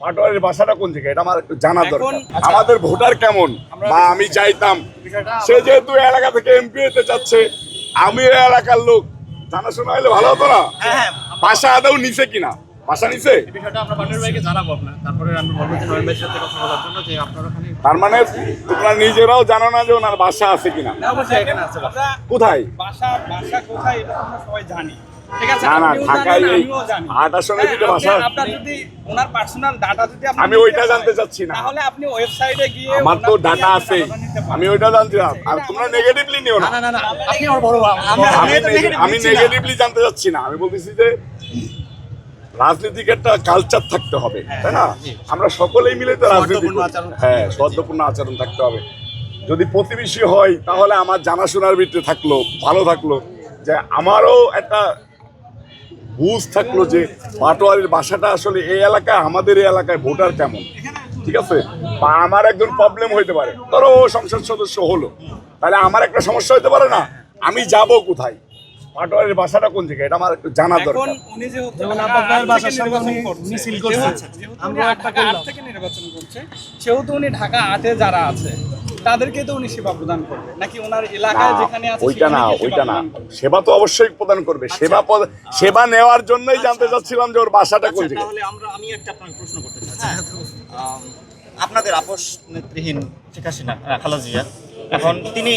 পাটোয়ারির বাসাটা কোন জায়গায় এটা আমার একটু জানা দরকার। আমাদের ভোটার কেমন বা আমি চাইতাম সে যেহেতু এলাকা থেকে এমপি হতে চাচ্ছে, আমি এই এলাকার লোক, জানাশোনা হলে ভালো হতো না। বাসা আদৌ নিছে কিনা, বাসা নিছে তার মানে তোমরা নিজেরাও জানো না যে ওনার বাসা আছে কিনা। কোথায় আমি ওইটা জানতে চাচ্ছি না, আমার তো ডাটা আছে, আমি ওইটা জানতে চাই। আর তোমরা নেগেটিভলি নিও না, আমি নেগেটিভলি জানতে চাচ্ছি না। আমি বলতেছি যে রাজনীতিক একটা কালচার থাকতে হবে, তাই না? আমরা সকলেই মিলে তো রাজনীতি, হ্যাঁ, সদ্যপূর্ণ আচরণ থাকতে হবে। যদি প্রতিবেশী হয় তাহলে আমার জানাশোনার ভিতরে থাকলো, ভালো থাকলো, যে আমারও একটা বুঝ থাকলো যে পাটোয়ারির বাসাটা আসলে এই এলাকায়, আমাদের এই এলাকায় ভোটার কেমন, ঠিক আছে? বা আমার একজন প্রবলেম হইতে পারে, ধরো ও সংসদ সদস্য হলো, তাহলে আমার একটা সমস্যা হইতে পারে না, আমি যাব কোথায়, পাটোয়ারির বাসাটা কোন জায়গায় এটা আমার একটু জানা দরকার। সেহেতু উনি ঢাকা 8-এ যারা আছে তাদেরকে তো উনি সেবা প্রদান করবে নাকি ওনার এলাকায় যেখানে আছে ওইটা না, সেবা তো অবশ্যই প্রদান করবে। সেবা নেওয়ার জন্যই জানতে চাচ্ছিলাম যে ওর বাসাটা কোন জায়গায়। তাহলে আমি একটা আপনাকে প্রশ্ন করতে চাই। আপনাদের আপোষ নেত্রীহীন শেখ হাসিনা, খালেদা জিয়া, এখন তিনি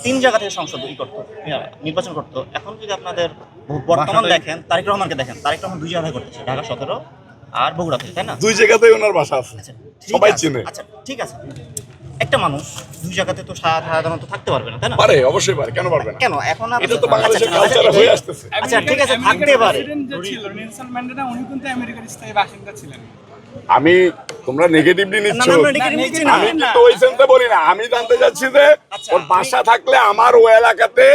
3 জায়গা থেকে সংসদ নির্বাচন করতো। এখন যদি আপনাদের বর্তমান দেখেন, তারেক রহমানকে দেখেন, তারেক রহমান 2 জায়গায় করতেছে, ঢাকা 17 আর বগুড়াতে, তাই না? 2 জায়গাতেই ওনার বাসা আছে, সবাই চেনে। আচ্ছা ঠিক আছে, একটা মানুষ 2 জায়গাতে তো সাধারণত থাকতে পারবে না, তাই না? পারে, অবশ্যই পারে, কেন পারবে না? কেন এখন এটা তো বাংলাদেশের কালচার হয়ে আসছে। আচ্ছা ঠিক আছে, থাকতে পারে। নেলসন ম্যান্ডেলা উনি কিন্তু আমেরিকার স্থায়ী বাসিন্দা ছিলেন। আমি, তোমরা নেগেটিভলি নিচ্ছ, না, আমি কিন্তু ওই সেন্সে বলি না। আমি জানতে চাচ্ছি যে ওর বাসা থাকলে আমার ওই এলাকাতে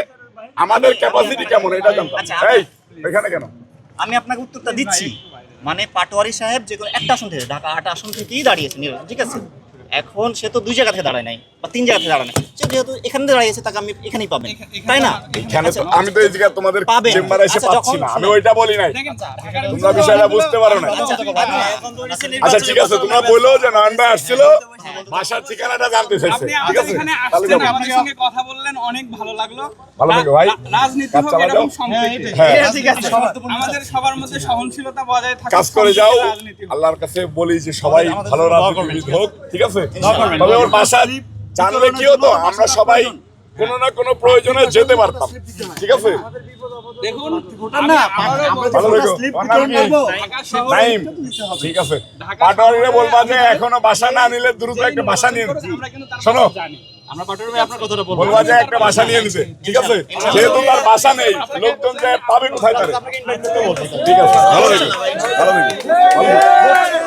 আমাদের ক্যাপাসিটি কেমন এটা জানতাম। এই এখানে কেন? আমি আপনাকে উত্তরটা দিচ্ছি। মানে পাটোয়ারি সাহেব যে কোনো একটা আসন থেকে, ঢাকা 8 আসন থেকেই দাঁড়িয়েছে, ঠিক আছে? এখন সে তো 2 জায়গা থেকে দাঁড়ায় নাই বা 3 জায়গা থেকে দাঁড়ায় নাই, সে যেহেতু এখানে দাঁড়িয়েছে তাকে আমি এখানেই পাবেন, তাই না? এখানে তো আমি তো এই জায়গা তোমাদের চেম্বারে এসে পাচ্ছি না, আমি ওইটা বলি নাই, তোমরা বিষয়টা বুঝতে পারো না। আচ্ছা ঠিক আছে, তোমরা বললো যে নয়ন ভাই আসছিল, বাসার ঠিকানাটা জানতে চাইছে, ঠিক আছে? তাহলে যাবো। আপনার সঙ্গে কথা বললেন, অনেক ভালো লাগলো। ভালো লাগলো ভাই, রাজনীতি হোক এরকম সম্প্রীতি, ঠিক আছে? আমাদের সবার মধ্যে সহনশীলতা বজায় থাকে, কাজ করে যাও। আল্লাহর কাছে বলি যে সবাই ভালো রাজনীতিবিদ হোক, ঠিক আছে? তবে ওর বাসা জানলে কি হতো, আমরা সবাই কোনো না কোনো প্রয়োজনে যেতে পারতাম, ঠিক আছে? দেখুন ঠিক আছে, পাটোয়ারিরে বলবা যে এখনো বাসা না নিলে দ্রুত একটা বাসা নিয়ে নিতে। শোনো, বলবা যে একটা বাসা নিয়ে নিতে, ঠিক আছে? যেহেতু তার বাসা নেই, লোকজন যে পাবে কোথায় তারে, ঠিক আছে? ভালো থেকো, ভালো থেকো, ভালো থেকো।